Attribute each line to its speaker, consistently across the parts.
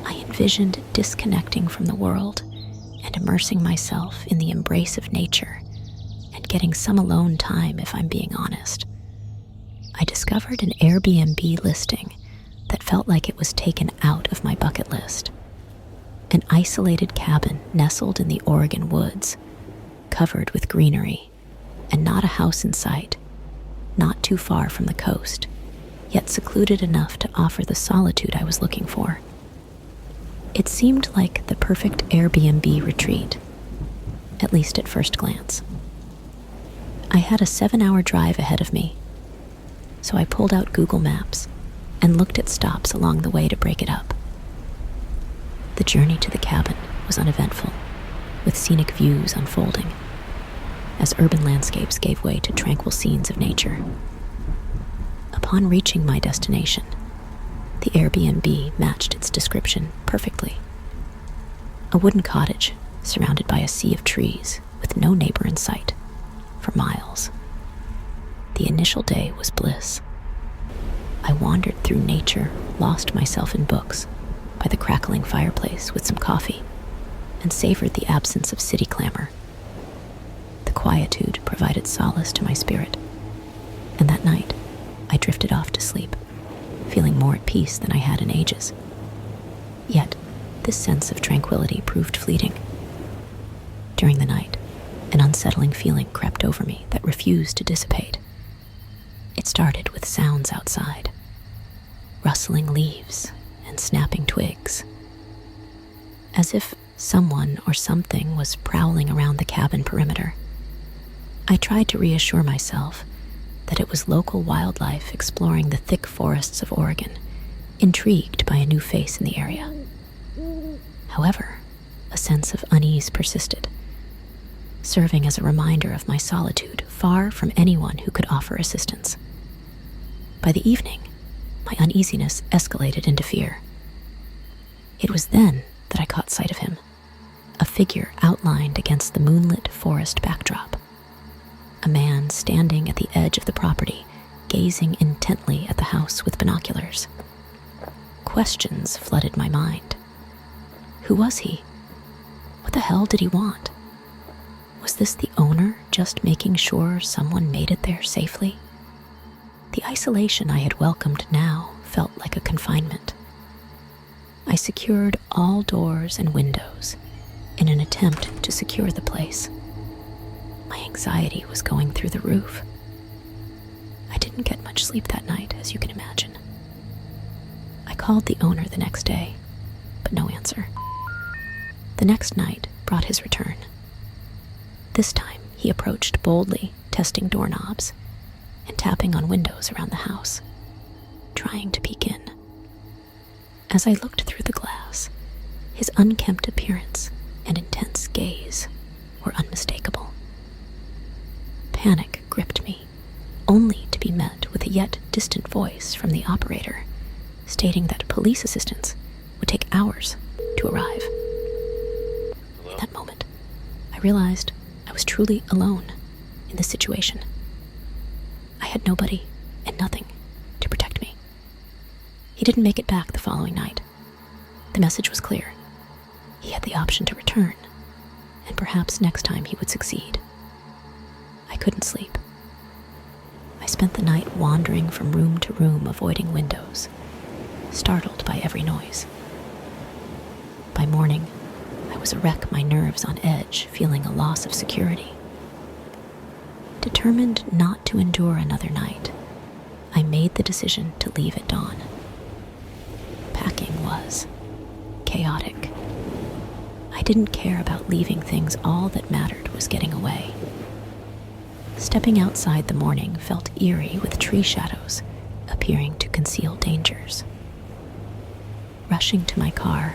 Speaker 1: I envisioned disconnecting from the world and immersing myself in the embrace of nature and getting some alone time, if I'm being honest. I discovered an Airbnb listing that felt like it was taken out of my bucket list. An isolated cabin nestled in the Oregon woods, covered with greenery, and not a house in sight, not too far from the coast, yet secluded enough to offer the solitude I was looking for. It seemed like the perfect Airbnb retreat, at least at first glance. I had a 7-hour drive ahead of me, so I pulled out Google Maps and looked at stops along the way to break it up. The journey to the cabin was uneventful, with scenic views unfolding, as urban landscapes gave way to tranquil scenes of nature. Upon reaching my destination, the Airbnb matched its description perfectly. A wooden cottage surrounded by a sea of trees with no neighbor in sight for miles. The initial day was bliss. I wandered through nature, lost myself in books by the crackling fireplace with some coffee, and savored the absence of city clamor. The quietude provided solace to my spirit, and that night I drifted off to sleep, feeling more at peace than I had in ages. Yet, this sense of tranquility proved fleeting. During the night, an unsettling feeling crept over me that refused to dissipate. It started with sounds outside, rustling leaves and snapping twigs, as if someone or something was prowling around the cabin perimeter. I tried to reassure myself that it was local wildlife exploring the thick forests of Oregon, intrigued by a new face in the area. However, a sense of unease persisted, serving as a reminder of my solitude far from anyone who could offer assistance. By the evening, my uneasiness escalated into fear. It was then that I caught sight of him, a figure outlined against the moonlit forest backdrop. A man standing at the edge of the property, gazing intently at the house with binoculars. Questions flooded my mind. Who was he? What the hell did he want? Was this the owner just making sure someone made it there safely? The isolation I had welcomed now felt like a confinement. I secured all doors and windows in an attempt to secure the place. My anxiety was going through the roof. I didn't get much sleep that night, as you can imagine. I called the owner the next day, but no answer. The next night brought his return. This time, he approached boldly, testing doorknobs and tapping on windows around the house, trying to peek in. As I looked through the glass, his unkempt appearance and intense gaze were unmistakable. Panic gripped me, only to be met with a yet distant voice from the operator, stating that police assistance would take hours to arrive. In that moment, I realized I was truly alone in this situation. I had nobody and nothing to protect me. He didn't make it back the following night. The message was clear. He had the option to return, and perhaps next time he would succeed. I couldn't sleep. I spent the night wandering from room to room, avoiding windows, startled by every noise. By morning, I was a wreck, my nerves on edge, feeling a loss of security. Determined not to endure another night, I made the decision to leave at dawn. Packing was chaotic. I didn't care about leaving things. All that mattered was getting away. Stepping outside the morning felt eerie, with tree shadows appearing to conceal dangers. Rushing to my car,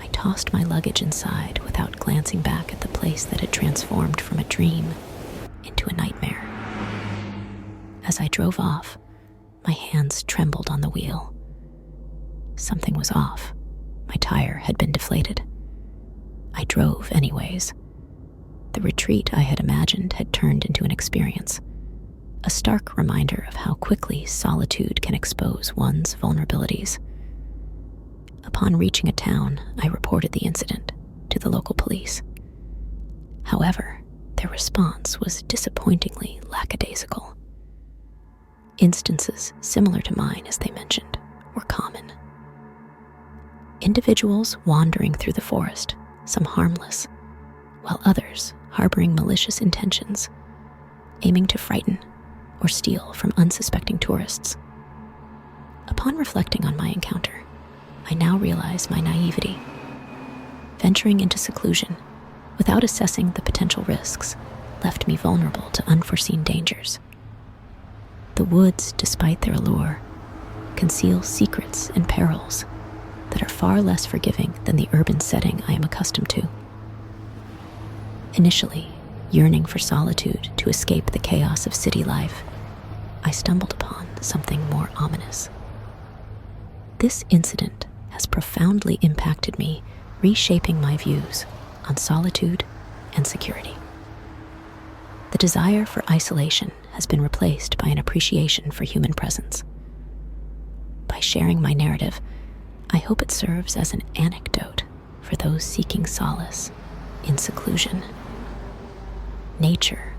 Speaker 1: I tossed my luggage inside without glancing back at the place that had transformed from a dream into a nightmare. As I drove off, my hands trembled on the wheel. Something was off. My tire had been deflated. I drove anyways. The retreat I had imagined had turned into an experience, a stark reminder of how quickly solitude can expose one's vulnerabilities. Upon reaching a town, I reported the incident to the local police. However, their response was disappointingly lackadaisical. Instances similar to mine, as they mentioned, were common. Individuals wandering through the forest, some harmless, while others harboring malicious intentions, aiming to frighten or steal from unsuspecting tourists. Upon reflecting on my encounter, I now realize my naivety. Venturing into seclusion without assessing the potential risks left me vulnerable to unforeseen dangers. The woods, despite their allure, conceal secrets and perils that are far less forgiving than the urban setting I am accustomed to. Initially, yearning for solitude to escape the chaos of city life, I stumbled upon something more ominous. This incident has profoundly impacted me, reshaping my views on solitude and security. The desire for isolation has been replaced by an appreciation for human presence. By sharing my narrative, I hope it serves as an anecdote for those seeking solace in seclusion. Nature,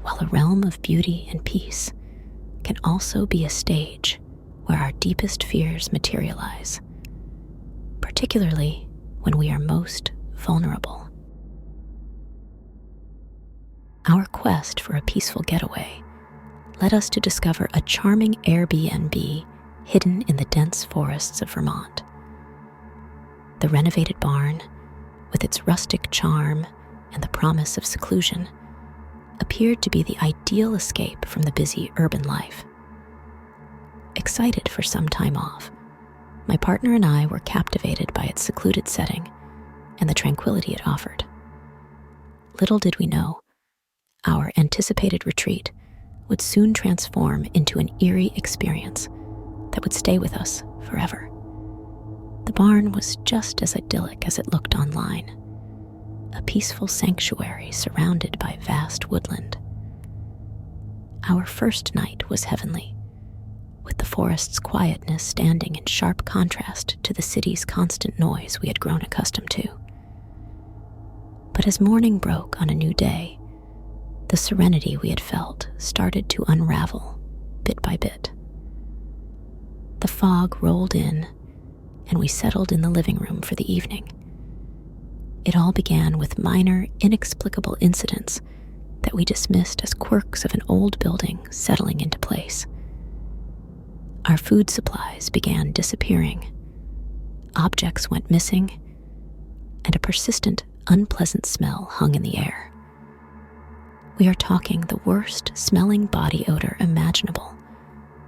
Speaker 1: while a realm of beauty and peace, can also be a stage where our deepest fears materialize, particularly when we are most vulnerable. Our quest for a peaceful getaway led us to discover a charming Airbnb hidden in the dense forests of Vermont. The renovated barn, with its rustic charm and the promise of seclusion, appeared to be the ideal escape from the busy urban life. Excited for some time off, my partner and I were captivated by its secluded setting and the tranquility it offered. Little did we know, our anticipated retreat would soon transform into an eerie experience that would stay with us forever. The barn was just as idyllic as it looked online, a peaceful sanctuary surrounded by vast woodland. Our first night was heavenly, with the forest's quietness standing in sharp contrast to the city's constant noise we had grown accustomed to. But as morning broke on a new day, the serenity we had felt started to unravel bit by bit. The fog rolled in, and we settled in the living room for the evening. It all began with minor, inexplicable incidents that we dismissed as quirks of an old building settling into place. Our food supplies began disappearing, objects went missing, and a persistent, unpleasant smell hung in the air. We are talking the worst smelling body odor imaginable,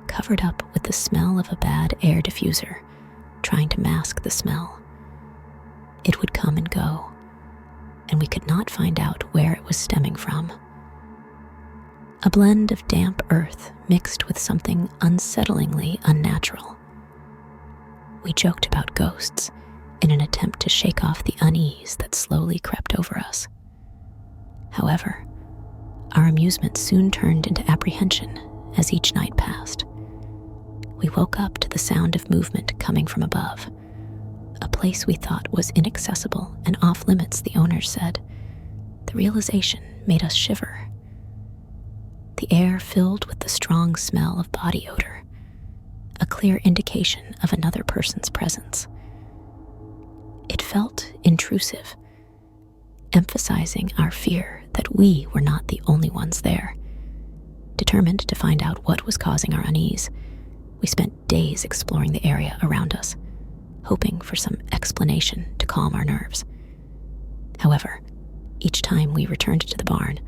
Speaker 1: covered up with the smell of a bad air diffuser, trying to mask the smell. It would come and go, and we could not find out where it was stemming from. A blend of damp earth mixed with something unsettlingly unnatural. We joked about ghosts in an attempt to shake off the unease that slowly crept over us. However, our amusement soon turned into apprehension as each night passed. We woke up to the sound of movement coming from above, a place we thought was inaccessible and off limits, the owners said. The realization made us shiver. The air filled with the strong smell of body odor, a clear indication of another person's presence. It felt intrusive, emphasizing our fear that we were not the only ones there. Determined to find out what was causing our unease, we spent days exploring the area around us, hoping for some explanation to calm our nerves. However, each time we returned to the barn,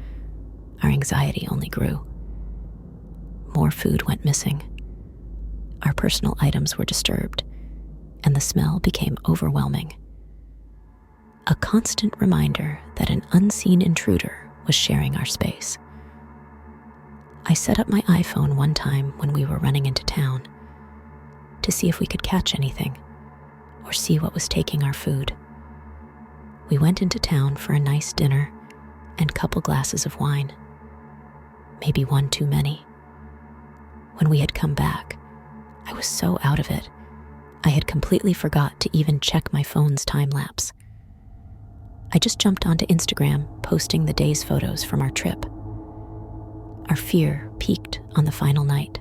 Speaker 1: our anxiety only grew. More food went missing. Our personal items were disturbed, and the smell became overwhelming. A constant reminder that an unseen intruder was sharing our space. I set up my iPhone one time when we were running into town to see if we could catch anything or see what was taking our food. We went into town for a nice dinner and couple glasses of wine, maybe one too many. When we had come back, I was so out of it, I had completely forgot to even check my phone's time lapse. I just jumped onto Instagram, posting the day's photos from our trip. Our fear peaked on the final night.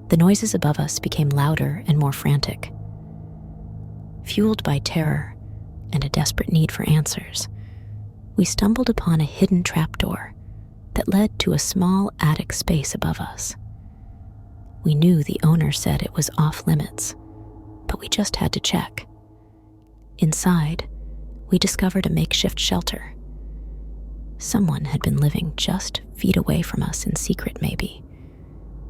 Speaker 1: The noises above us became louder and more frantic. Fueled by terror and a desperate need for answers, we stumbled upon a hidden trapdoor that led to a small attic space above us. We knew the owner said it was off limits, but we just had to check. Inside, we discovered a makeshift shelter. Someone had been living just feet away from us in secret, maybe,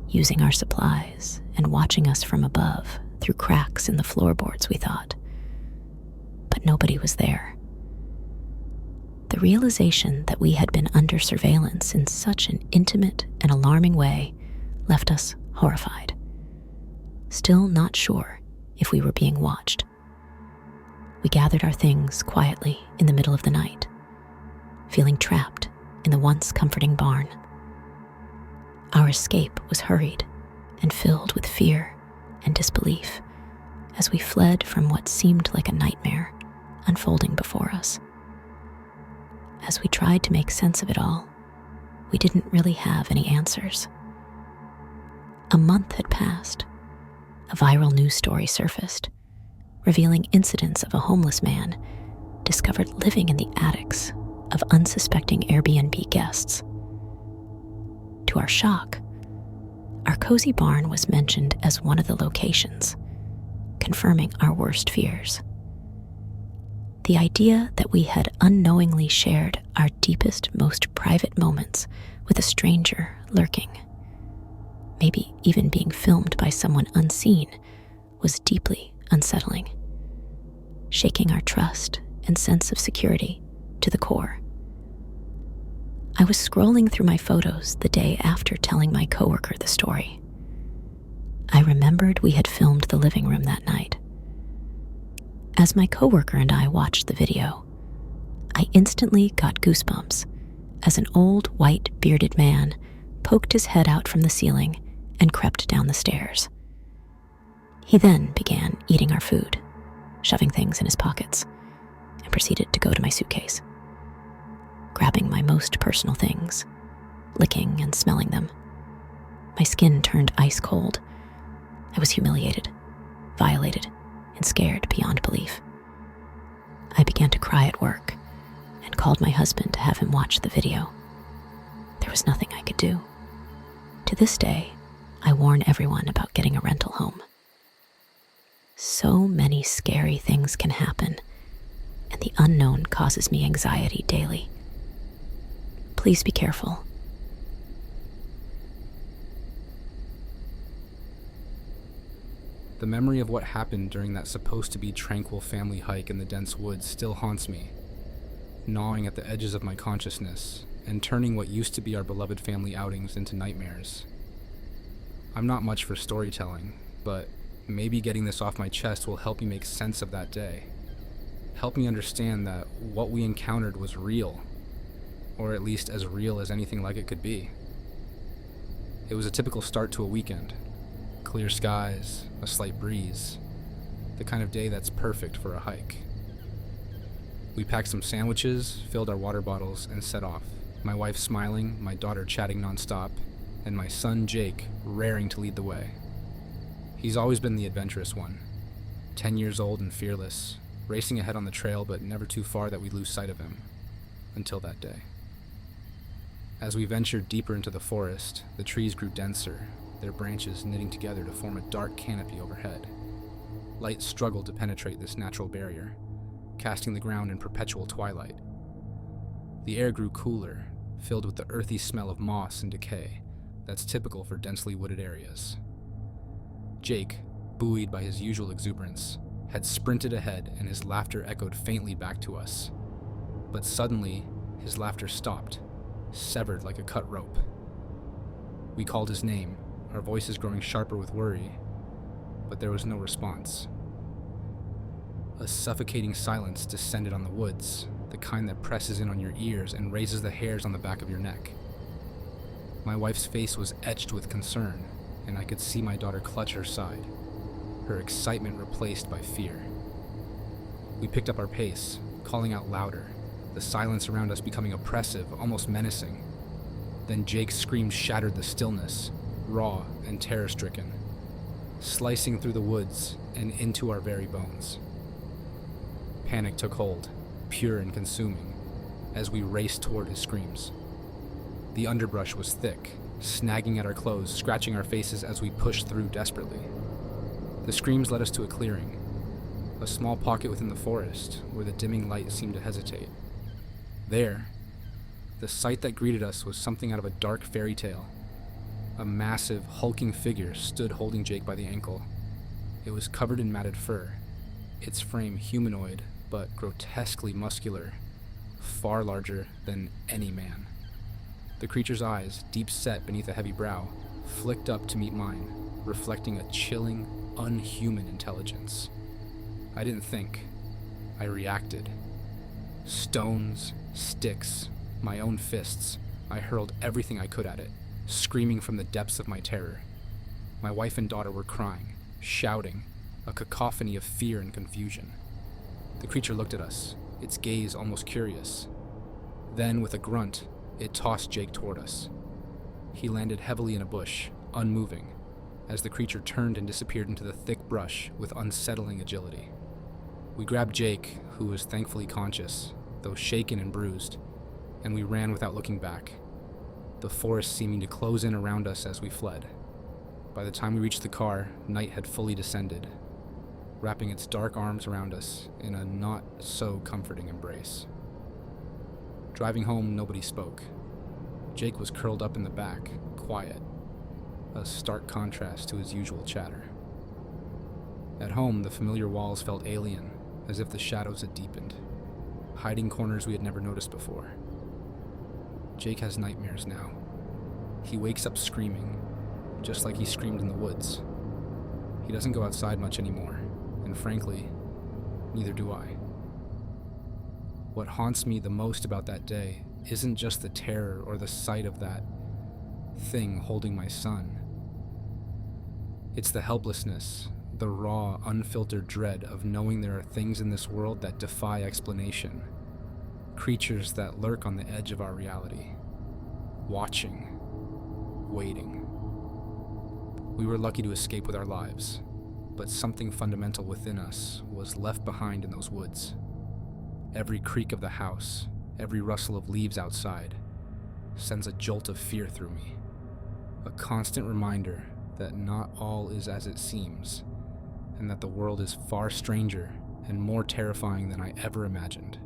Speaker 1: using our supplies and watching us from above through cracks in the floorboards, we thought. But nobody was there. The realization that we had been under surveillance in such an intimate and alarming way left us horrified, still not sure if we were being watched. We gathered our things quietly in the middle of the night, feeling trapped in the once comforting barn. Our escape was hurried and filled with fear and disbelief as we fled from what seemed like a nightmare unfolding before us. As we tried to make sense of it all, we didn't really have any answers. A month had passed. A viral news story surfaced, revealing incidents of a homeless man discovered living in the attics of unsuspecting Airbnb guests. To our shock, our cozy barn was mentioned as one of the locations, confirming our worst fears. The idea that we had unknowingly shared our deepest, most private moments with a stranger lurking, maybe even being filmed by someone unseen, was deeply unsettling, shaking our trust and sense of security to the core. I was scrolling through my photos the day after telling my coworker the story. I remembered we had filmed the living room that night. As my coworker and I watched the video, I instantly got goosebumps as an old, white, bearded man poked his head out from the ceiling and crept down the stairs. He then began eating our food, shoving things in his pockets, and proceeded to go to my suitcase, grabbing my most personal things, licking and smelling them. My skin turned ice cold. I was humiliated, violated, and scared beyond belief. I began to cry at work and called my husband to have him watch the video. There was nothing I could do. To this day, I warn everyone about getting a rental home. So many scary things can happen, and the unknown causes me anxiety daily. Please be careful.
Speaker 2: The memory of what happened during that supposed-to-be tranquil family hike in the dense woods still haunts me, gnawing at the edges of my consciousness and turning what used to be our beloved family outings into nightmares. I'm not much for storytelling, but maybe getting this off my chest will help me make sense of that day. Help me understand that what we encountered was real, or at least as real as anything like it could be. It was a typical start to a weekend. Clear skies, a slight breeze, the kind of day that's perfect for a hike. We packed some sandwiches, filled our water bottles, and set off, my wife smiling, my daughter chatting nonstop, and my son Jake raring to lead the way. He's always been the adventurous one, 10 years old and fearless, racing ahead on the trail but never too far that we'd lose sight of him, until that day. As we ventured deeper into the forest, the trees grew denser, their branches knitting together to form a dark canopy overhead. Light struggled to penetrate this natural barrier, casting the ground in perpetual twilight. The air grew cooler, filled with the earthy smell of moss and decay that's typical for densely wooded areas. Jake, buoyed by his usual exuberance, had sprinted ahead and his laughter echoed faintly back to us. But suddenly, his laughter stopped, severed like a cut rope. We called his name, our voices growing sharper with worry, but there was no response. A suffocating silence descended on the woods, the kind that presses in on your ears and raises the hairs on the back of your neck. My wife's face was etched with concern, and I could see my daughter clutch her side, her excitement replaced by fear. We picked up our pace, calling out louder, the silence around us becoming oppressive, almost menacing. Then Jake's scream shattered the stillness, raw and terror-stricken, slicing through the woods and into our very bones. Panic took hold, pure and consuming, as we raced toward his screams. The underbrush was thick, snagging at our clothes, scratching our faces as we pushed through desperately. The screams led us to a clearing, a small pocket within the forest where the dimming light seemed to hesitate. There, the sight that greeted us was something out of a dark fairy tale. A massive, hulking figure stood holding Jake by the ankle. It was covered in matted fur, its frame humanoid but grotesquely muscular, far larger than any man. The creature's eyes, deep set beneath a heavy brow, flicked up to meet mine, reflecting a chilling, unhuman intelligence. I didn't think. I reacted. Stones, sticks, my own fists. I hurled everything I could at it, screaming from the depths of my terror. My wife and daughter were crying, shouting, a cacophony of fear and confusion. The creature looked at us, its gaze almost curious. Then, with a grunt, it tossed Jake toward us. He landed heavily in a bush, unmoving, as the creature turned and disappeared into the thick brush with unsettling agility. We grabbed Jake, who was thankfully conscious, though shaken and bruised, and we ran without looking back, the forest seeming to close in around us as we fled. By the time we reached the car, night had fully descended, wrapping its dark arms around us in a not-so-comforting embrace. Driving home, nobody spoke. Jake was curled up in the back, quiet, a stark contrast to his usual chatter. At home, the familiar walls felt alien, as if the shadows had deepened, hiding corners we had never noticed before. Jake has nightmares now. He wakes up screaming, just like he screamed in the woods. He doesn't go outside much anymore, and frankly, neither do I. What haunts me the most about that day isn't just the terror or the sight of that thing holding my son. It's the helplessness, the raw, unfiltered dread of knowing there are things in this world that defy explanation, creatures that lurk on the edge of our reality, watching, waiting. We were lucky to escape with our lives, but something fundamental within us was left behind in those woods. Every creak of the house, every rustle of leaves outside, sends a jolt of fear through me, a constant reminder that not all is as it seems, and that the world is far stranger and more terrifying than I ever imagined.